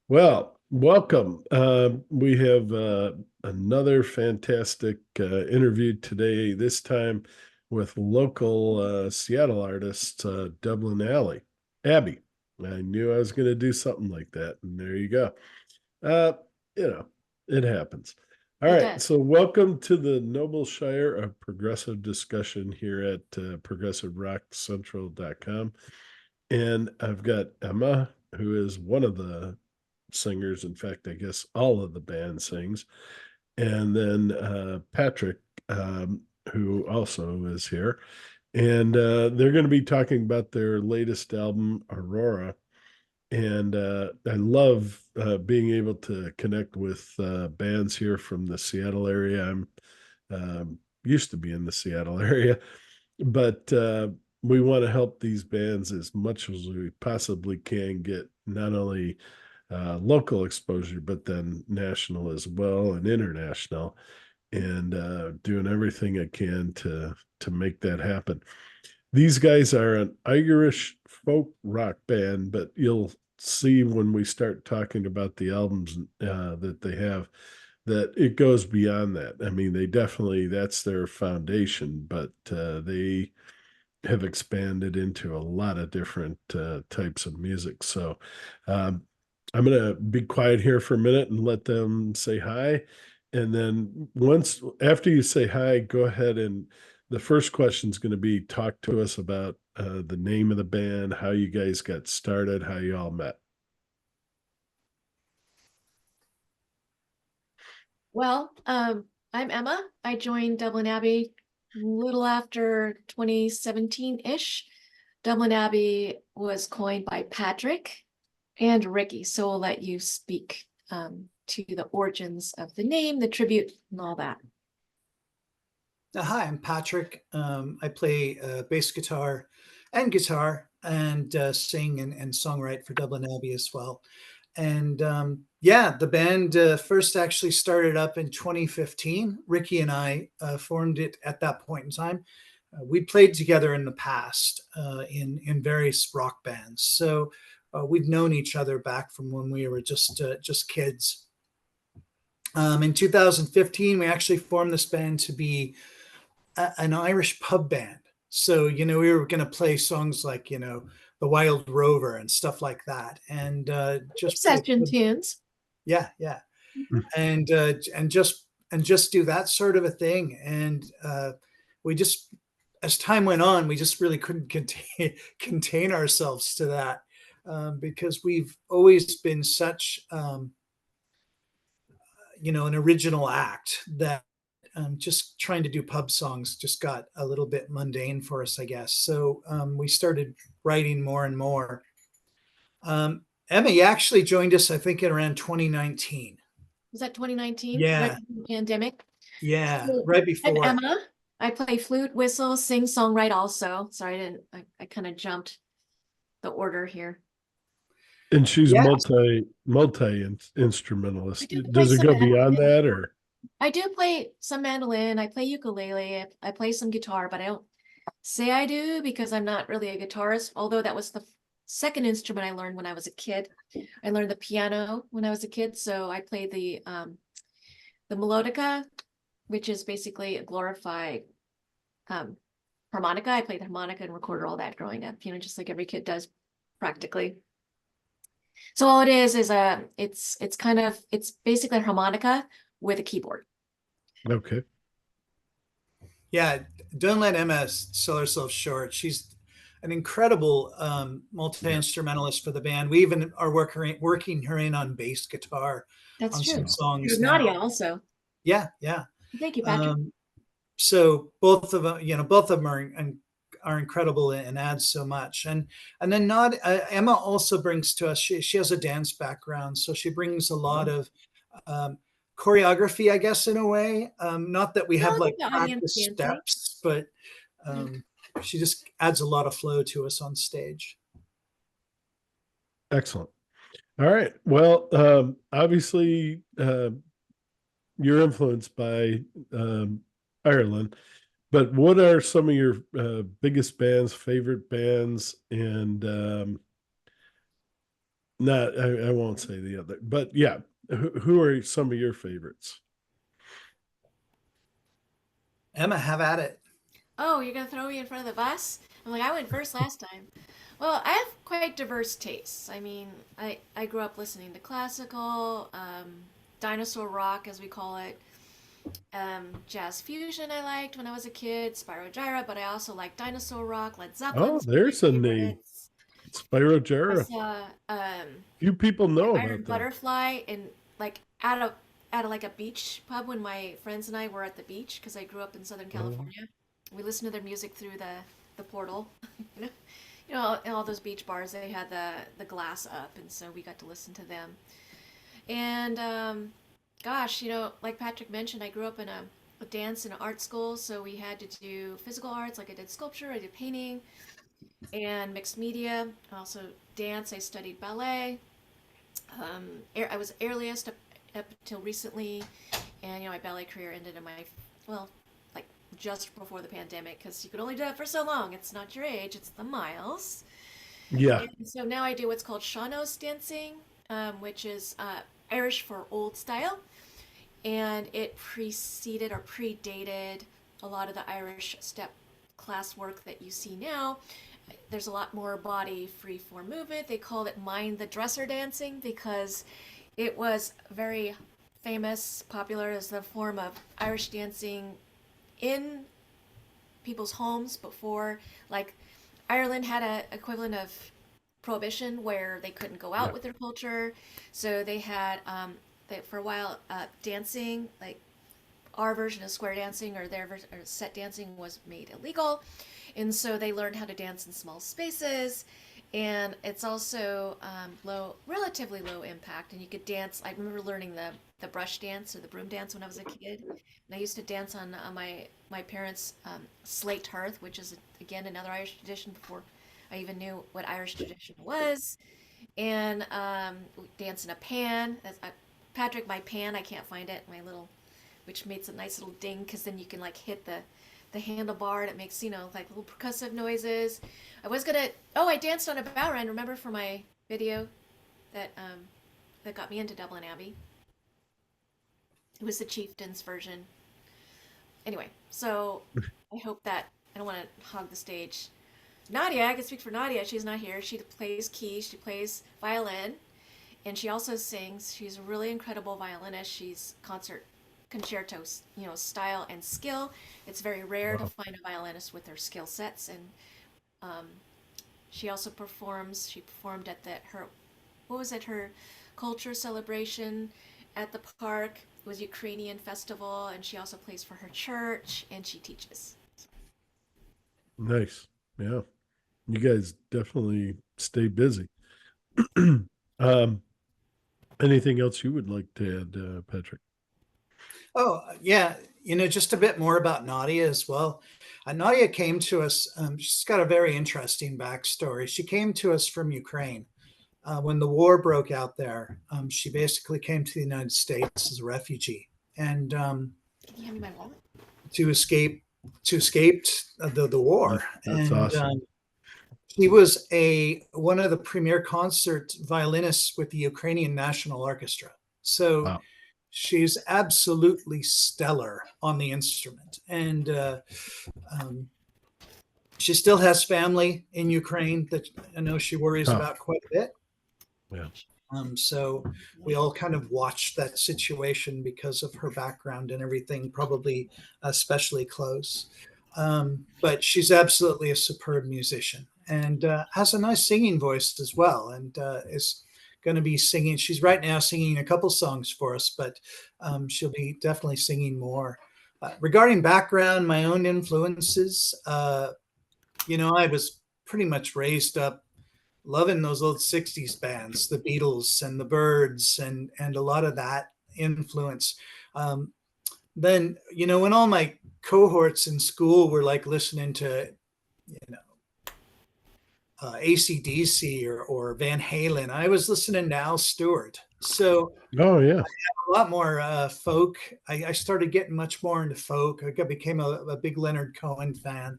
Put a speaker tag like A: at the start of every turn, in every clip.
A: Well, welcome. We have another fantastic interview today, this time with local Seattle artist, Dublin Alley, Abbey. I knew I was going to do something like that, and there you go. Uh, you know, it happens. All
B: It
A: right,
B: does.
A: so welcome to the Noble Shire of Progressive Discussion here at progressiverockcentral.com. And I've got Emma, who is one of the singers. In fact, I guess all of the band sings. And then Patrick, who also is here. And they're going to be talking about their latest album, Aurora. And I love being able to connect with bands here from the Seattle area. I'm used to be in the Seattle area, but we want to help these bands as much as we possibly can get not only local exposure, but then national as well and international, and doing everything I can to make that happen. These guys are an Irish folk rock band, but you'll see when we start talking about the albums that they have that it goes beyond that. I mean, they definitely that's their foundation, but they have expanded into a lot of different types of music. So um, I'm going to be quiet here for a minute and let them say hi. And then once after you say hi, go ahead and the first question is going to be talk to us about the name of the band, how you guys got started, how you all met.
B: Well, I'm Emma. I joined Dublin Abbey a little after 2017-ish. Dublin Abbey was coined by Patrick and Ricky, so I'll let you speak to the origins of the name, the tribute, and all that.
C: Hi, I'm Patrick. I play bass guitar and sing and songwrite for Dublin Abbey as well. And yeah, the band first actually started up in 2015. Ricky and I formed it at that point in time. We played together in the past in various rock bands, so we've known each other back from when we were just kids. In 2015, we actually formed this band to be an Irish pub band. So, we were going to play songs like, The Wild Rover and stuff like that. And just play.
B: Session tunes.
C: Yeah, yeah. And just do that sort of a thing. And we just, as time went on, we just really couldn't contain ourselves to that because we've always been such, an original act that just trying to do pub songs just got a little bit mundane for us, I guess. So we started writing more and more. Emma, you actually joined us, I think, in around 2019.
B: Was that 2019? Right
C: Yeah,
B: before the pandemic?
C: yeah,
B: So
C: right
B: I'm
C: before.
B: Emma. I play flute, whistle, sing, songwrite also. Sorry, I kind of jumped the order here.
A: And she's
C: Yeah,
A: multi
B: I
A: instrumentalist.
B: do play
A: Does it
B: some
A: go beyond
B: mandolin.
A: that, or
B: I do play some mandolin. I play ukulele. I play some guitar, but I don't say I do because I'm not really a guitarist. Although that was the second instrument I learned when I was a kid. I learned the piano when I was a kid, so I played the melodica, which is basically a glorified um, harmonica. I played the harmonica and recorded all that growing up. Just like every kid does, practically. So all it is it's basically a harmonica with a keyboard.
A: okay?
C: yeah. Don't let Emma sell herself short. She's an incredible multi
A: Yeah.
C: instrumentalist for the band. We even are working her in on bass guitar
B: That's
C: on
B: true.
C: some songs
B: Nadia
C: now.
B: also.
C: Yeah, yeah.
B: Thank you, Patrick.
C: Um, so both of them are incredible and add so much. And then not Emma also brings to us. She has a dance background, so she brings a lot of um, choreography, I guess, in a way. Not that we
B: No,
C: have
B: I
C: like
B: think the audience
C: practice
B: dancing.
C: steps, but
B: Mm.
C: she just adds a lot of flow to us on stage.
A: Excellent. All right. Well, obviously, you're influenced by Ireland, but what are some of your biggest bands, favorite bands, and Not, I won't say the other, but yeah. Who are some of your favorites?
C: Emma, have at it.
B: Oh, you're gonna throw me in front of the bus? I'm like, I went first last time. Well, I have quite diverse tastes. I mean, I grew up listening to classical, dinosaur rock, as we call it, jazz fusion I liked when I was a kid, Spyro Gyra, but I also like dinosaur rock, Led
A: Oh,
B: Zeppelin's one of my
A: there's a name.
B: favorites.
A: Spyro
B: I
A: Gyra.
B: saw
A: Few people
B: like
A: know
B: Iron
A: about that.
B: Butterfly in like at a like a beach pub when my friends and I were at the beach because I grew up in Southern
A: Oh,
B: California. We listened to their music through the portal, you know. You know, in all those beach bars, they had the glass up, and so we got to listen to them. And gosh, you know, like Patrick mentioned, I grew up in a dance and art school, so we had to do physical arts. Like I did sculpture, I did painting, and mixed media. Also dance. I studied ballet. I was airliest up until recently, and you know my ballet career ended in my well, like just before the pandemic because you could only do it for so long. It's not your age; it's the miles.
A: yeah.
B: And so now I do what's called Sean-Nós dancing, which is Irish for old style, and it preceded or predated a lot of the Irish step class work that you see now. There's a lot more body free form movement. They called it mind the dresser dancing because it was very famous, popular as the form of Irish dancing in people's homes before, like Ireland had a equivalent of prohibition where they couldn't go out
A: Yeah.
B: with their culture. So they had for a while dancing, like our version of square dancing or their version or set dancing was made illegal, and so they learned how to dance in small spaces. And it's also relatively low impact, and you could dance. I remember learning the brush dance or the broom dance when I was a kid, and I used to dance on my parents' slate hearth, which is again another Irish tradition before I even knew what Irish tradition was. And dance in a pan. Patrick, my pan, I can't find it. My little, which makes a nice little ding because then you can like hit the handlebar and it makes like little percussive noises. I was gonna I danced on a bowline. Remember for my video that that got me into Dublin Abbey. It was the chieftain's version. Anyway, so I hope that I don't want to hog the stage. Nadia, I can speak for Nadia. She's not here. She plays keys. She plays violin, and she also sings. She's a really incredible violinist. She's concert concertos, style and skill. It's very rare to
A: Wow.
B: find a violinist with their skill sets, and um, she also performs. She performed at her what was it her culture celebration at the park. It was Ukrainian festival, and she also plays for her church, and she teaches.
A: Nice. Yeah. You guys definitely stay busy. um, Anything else you would like to add, Patrick?
C: Oh, yeah. Just a bit more about Nadia as well. Nadia came to us. She's got a very interesting backstory. She came to us from Ukraine. When the war broke out there, she basically came to the United States as a refugee, and
B: Can you hand me my wallet?
C: to escape to escape the war.
A: That's
C: And
A: awesome.
C: she was one of the premier concert violinists with the Ukrainian National Orchestra. So
A: Wow.
C: she's absolutely stellar on the instrument, and um, she still has family in Ukraine that I know she worries
A: Oh,
C: about quite a bit.
A: yeah.
C: So we all kind of watched that situation because of her background and everything, probably especially close. But she's absolutely a superb musician and has a nice singing voice as well, and is going to be singing. She's right now singing a couple songs for us, but she'll be definitely singing more. Regarding background, my own influences, I was pretty much raised up loving those old 60s bands, the Beatles and the Byrds and a lot of that influence. Then, when all my cohorts in school were like listening to, you know, ACDC or Van Halen, I was listening to Al Stewart. So
A: Oh, yeah.
C: a lot more folk. I started getting much more into folk. Became a big Leonard Cohen fan.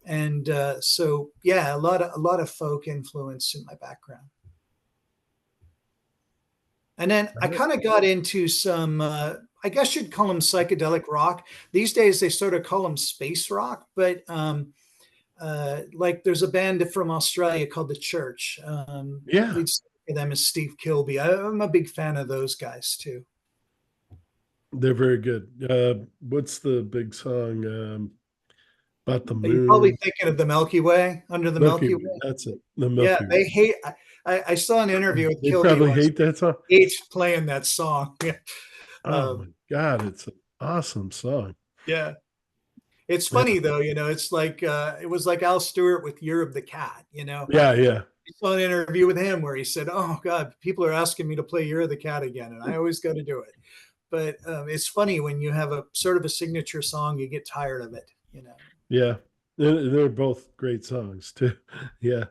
C: And so, yeah, a lot of folk influence in my background. And then I kind of got into some, I guess you'd call them psychedelic rock. These days they sort of call them space rock, but like there's a band from Australia called The Church.
A: Yeah,
C: Lead singer for them is Steve Kilby. I'm a big fan of those guys too.
A: they're very good. What's the big song about the
C: You're probably
A: moon?
C: thinking of the Milky Way, Under the
A: Milky
C: Milky
A: Way.
C: Way.
A: That's it. The
C: Yeah,
A: Milky Way.
C: they hate. I saw an interview with
A: They
C: Kilby
A: probably
C: once.
A: hate that song.
C: Hates playing that song.
A: Oh my
C: um,
A: God, it's an awesome song.
C: yeah, it's
A: Yeah,
C: funny though. It's like it was like Al Stewart with "Year of the Cat."
A: yeah, yeah.
C: I saw an interview with him where he said, "Oh God, people are asking me to play "Year of the Cat" again, and I always got to do it." But it's funny when you have a sort of a signature song, you get tired of it.
A: Yeah. They're both great songs too. Yeah.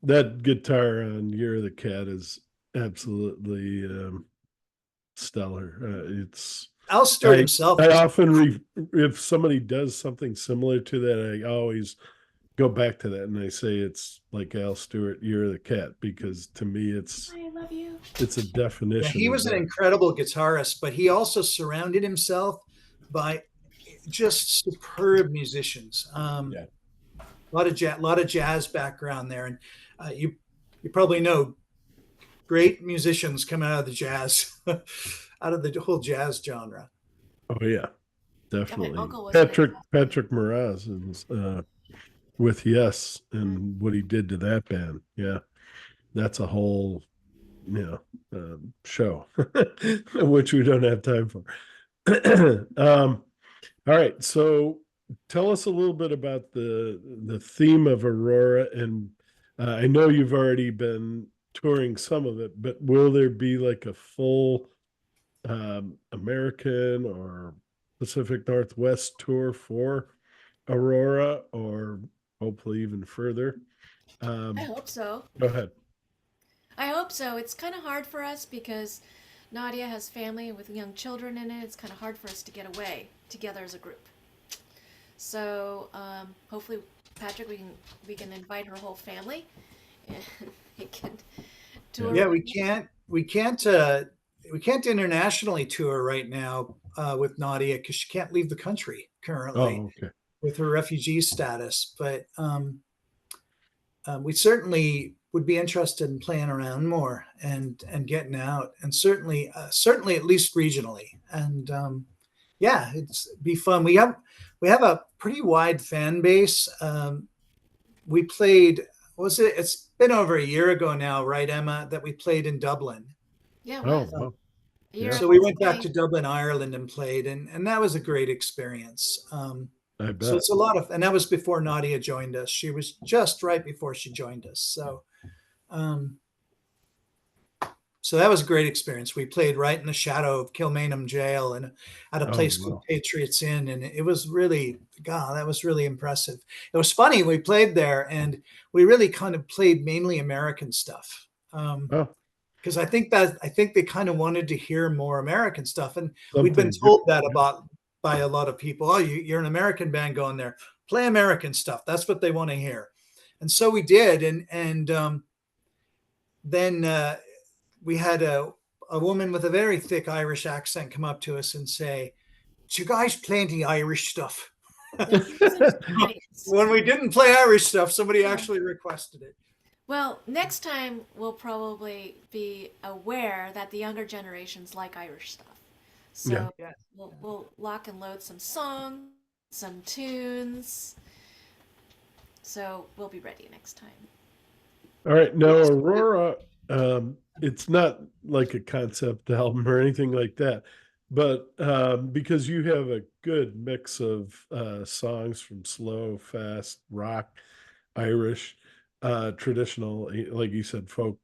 A: That guitar on Year of the Cat is absolutely stellar. It's
C: Al Stewart
A: I
C: himself
A: I
C: was
A: often if somebody does something similar to that, I always go back to that and I say it's like Al Stewart, Year of the Cat, because to me
B: I love you.
A: it's a
C: Yeah,
A: definition
C: he
A: of
C: was an
A: that.
C: incredible guitarist, but he also surrounded himself by just superb musicians.
A: Yeah.
C: Lot of jazz background there, and you probably know great musicians come out of the jazz, out of the whole jazz genre.
A: Oh yeah,
B: Yeah, my
A: definitely.
B: uncle was in a
A: Patrick Moraz is with Yes
B: Mm.
A: and what he did to that band. Yeah, that's a whole show, which we don't have time for. All right, so tell us a little bit about the theme of Aurora, and I know you've already been touring some of it, but will there be like a full American or Pacific Northwest tour for Aurora, or hopefully even further?
B: I
A: Um,
B: hope so.
A: Go ahead.
B: I hope so. It's kind of hard for us because Nadia has family with young children in it. It's kind of hard for us to get away together as a group. So hopefully, Patrick, we can invite her whole family, and we can
A: Yeah.
B: tour
C: Yeah,
B: with
C: we can't internationally tour right now with Nadia because she can't leave the country currently
A: Oh, okay.
C: with her refugee status. But we certainly would be interested in playing around more and getting out, and certainly at least regionally. And yeah, it's be fun. We have a pretty wide fan base. We played. Was it? It's been over a year ago now, right, Emma? That we played in Dublin.
B: Yeah, it
A: Oh,
B: was
A: wow.
B: a year
A: Yeah,
C: So
B: of
C: we went back
B: playing.
C: to Dublin, Ireland, and played, and that was a great experience.
A: I
C: So
A: bet.
C: it's a lot of, and that was before Nadia joined us. She was just right before she joined us. Um, so that was a great experience. We played right in the shadow of Kilmainham Jail and at a
A: Oh,
C: place called
A: wow.
C: Patriots Inn, and it was really, God, that was really impressive. It was funny. We played there, and we really kind of played mainly American stuff.
A: Oh,
C: Because I think they kind of wanted to hear more American stuff, and we'd been
A: something
C: told
A: different.
C: that
A: Yeah.
C: about by a lot of people. Oh, you're an American band going there, play American stuff. That's what they want to hear, and so we did. And then we had a woman with a very thick Irish accent come up to us and say, "Do you guys play any Irish stuff?"
B: Yeah, she wasn't nice.
C: When we didn't play Irish stuff, somebody
B: Yeah.
C: actually requested it.
B: Well, next time we'll probably be aware that the younger generations like Irish stuff.
A: Yeah.
B: So
C: Yeah.
B: we'll lock and load some songs, some tunes. So we'll be ready next time.
A: All right. Now,
C: Yes.
A: Aurora, it's not like a concept album or anything like that, but because you have a good mix of songs from slow, fast, rock, Irish, traditional, like you said, folk.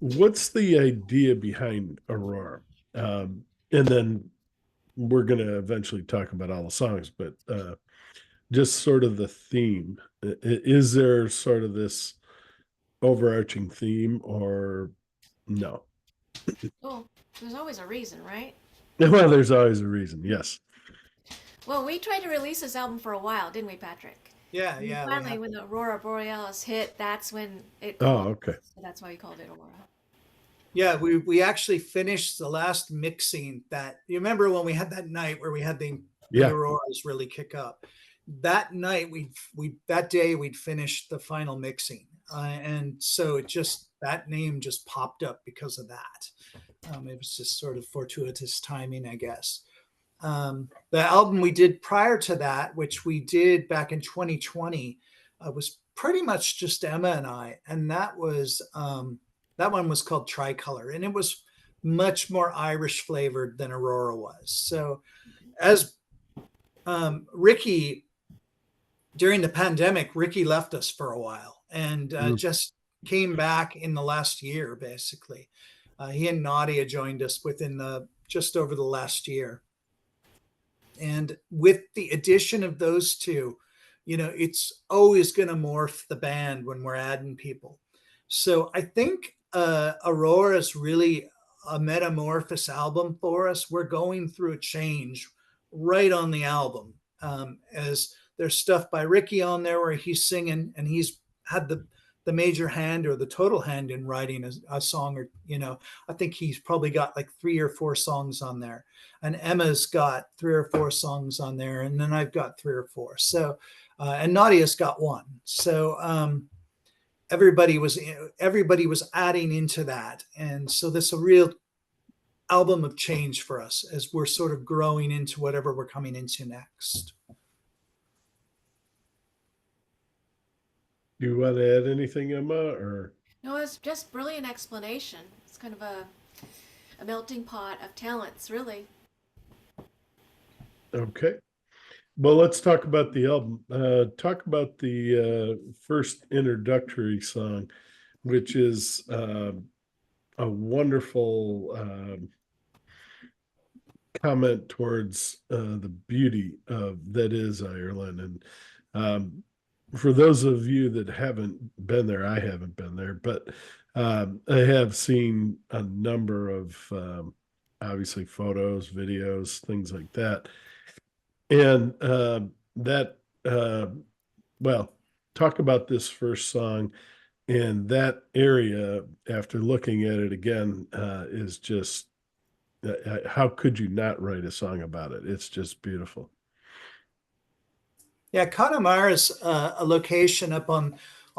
A: What's the idea behind Aurora? And then we're going to eventually talk about all the songs, but just sort of the theme. Is there sort of this overarching theme or no?
B: Oh, there's always a reason, right?
A: Well, there's always a reason. Yes.
B: Well, we tried to release this album for a while, didn't we, Patrick?
C: Yeah,
B: And then
C: yeah, we
B: finally,
C: have.
B: when the Aurora Borealis hit, that's when it
A: Oh,
B: called.
A: okay.
B: So that's why we called it Aurora.
C: Yeah, we actually finished the last mixing. That you remember when we had that night where we had the
A: Yeah.
C: Auroras really kick up. That night we that day we'd finished the final mixing, and so it just that name just popped up because of that. It was just sort of fortuitous timing, I guess. The album we did prior to that, which we did back in 2020, was pretty much just Emma and I, and that one was called Tricolor, and it was much more Irish flavored than Aurora was. So as Ricky, during the pandemic, Ricky left us for a while and
A: Mm.
C: just came back in the last year, basically. He and Nadia joined us within the just over the last year. And with the addition of those two, it's always going to morph the band when we're adding people. So I think Aurora is really a metamorphosis album for us. We're going through a change right on the album. As there's stuff by Ricky on there where he's singing and he's had the major hand or the total hand in writing a song, or I think he's probably got like 3 or 4 songs on there, and Emma's got 3 or 4 songs on there, and then I've got 3 or 4. So and Nadia's got 1. So everybody was adding into that, and so this is a real album of change for us as we're sort of growing into whatever we're coming into next.
A: Do you want to add anything, Emma, or?
B: No, it's just brilliant explanation. It's kind of a melting pot of talents, really.
A: Okay. Well, let's talk about the album. Talk about the first introductory song, which is a wonderful comment towards the beauty of that is Ireland. And for those of you that haven't been there, I haven't been there, but I have seen a number of obviously photos, videos, things like that. And well, talk about this first song. And that area, after looking at it again, is just, how could you not write a song about it? It's just beautiful.
C: Yeah, Connemara is a location up on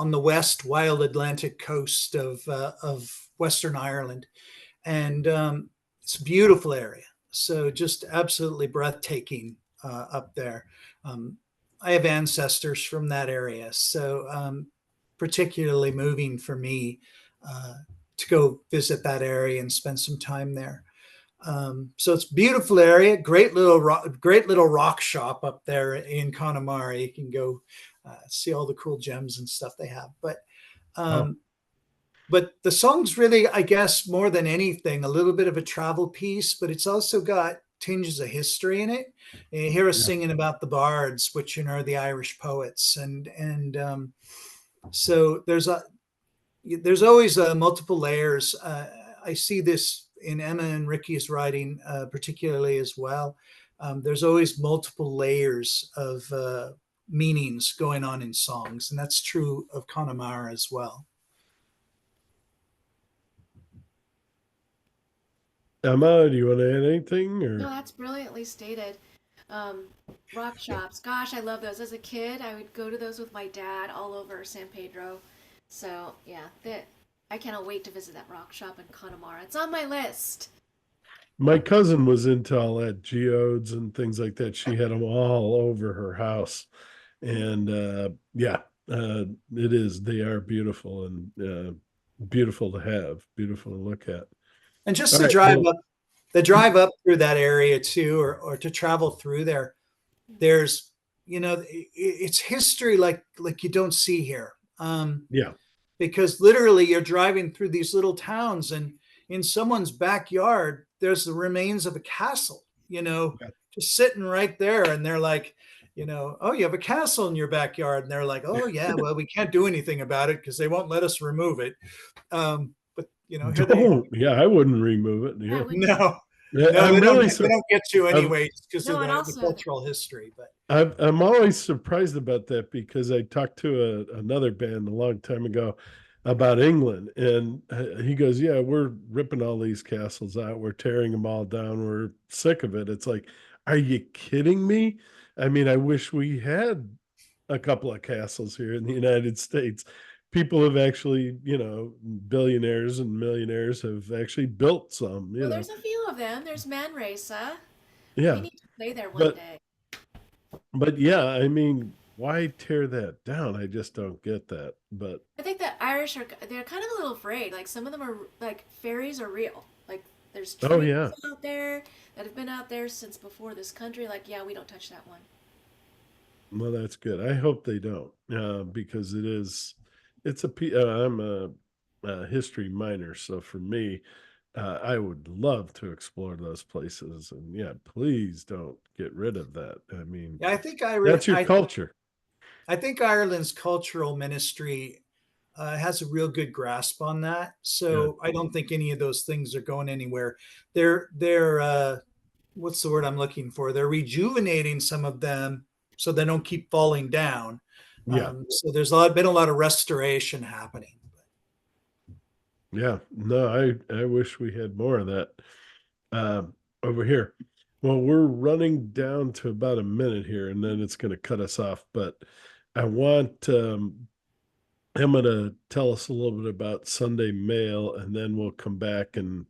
C: the west wild Atlantic coast of Western Ireland, and it's a beautiful area. So just absolutely breathtaking up there. I have ancestors from that area, so particularly moving for me to go visit that area and spend some time there. So it's a beautiful area, great little rock shop up there in Connemara. You can go see all the cool gems and stuff they have. But the song's really, I guess, more than anything, a little bit of a travel piece, but it's also got tinges of history in it. You hear us singing about the bards, which are the Irish poets, and so there's always multiple layers. I see this in Emma and Ricky's writing, particularly as well. There's always multiple layers of meanings going on in songs, and that's true of Connemara as well.
A: Emma, do you want to add anything? Or?
B: No, that's brilliantly stated. Rock shops, gosh, I love those. As a kid, I would go to those with my dad all over San Pedro. So yeah, I cannot wait to visit that rock shop in Connemara. It's on my list.
A: My cousin was into all that geodes and things like that. She had them all over her house. And it is. They are beautiful and beautiful to have, beautiful to look at.
C: And just
A: All
C: to
A: right,
C: drive
A: well,
C: up, the drive up through that area too, or to travel through there, there's, it's history like you don't see here.
A: yeah.
C: Because literally you're driving through these little towns, and in someone's backyard, there's the remains of a castle, just sitting right there. And they're like, oh, you have a castle in your backyard. And they're like, oh yeah, well, we can't do anything about it because they won't let us remove it. But here they are.
A: Yeah, I wouldn't remove it.
B: Yeah,
A: Yeah.
C: No,
A: I'm
C: they
A: really
C: don't get to anyway because
B: No,
C: of
B: and
C: the
B: also,
C: cultural history. But
A: I'm always surprised about that because I talked to another band a long time ago about England, and he goes, "Yeah, we're ripping all these castles out. We're tearing them all down. We're sick of it." It's like, are you kidding me? I mean, I wish we had a couple of castles here in the United States. People have actually, billionaires and millionaires have actually built some,
B: Well, there's a few of them. There's Manresa. We
A: Yeah,
B: need to play there one
A: but
B: day.
A: yeah, I mean, why tear that down? I just don't get that. But
B: I think the Irish they're kind of a little afraid. Like some of them are like fairies are real. Like there's
A: oh
B: trees
A: yeah,
B: out there that have been out there since before this country. Like, yeah, we don't touch that one.
A: well, that's good. I hope they don't, because it's I'm a history minor, so for me, I would love to explore those places, and yeah, please don't get rid of that. I mean,
C: Yeah,
A: that's your culture.
C: I think Ireland's cultural ministry has a real good grasp on that.
A: Yeah,
C: So I don't think any of those things are going anywhere. They're what's the word I'm looking for? They're rejuvenating some of them so they don't keep falling down.
A: yeah,
C: So there's been a lot of restoration happening.
A: yeah. No, I wish we had more of that over here. Well, we're running down to about a minute here, and then it's going to cut us off. But I want Emma to tell us a little bit about Sunday Mail, and then we'll come back and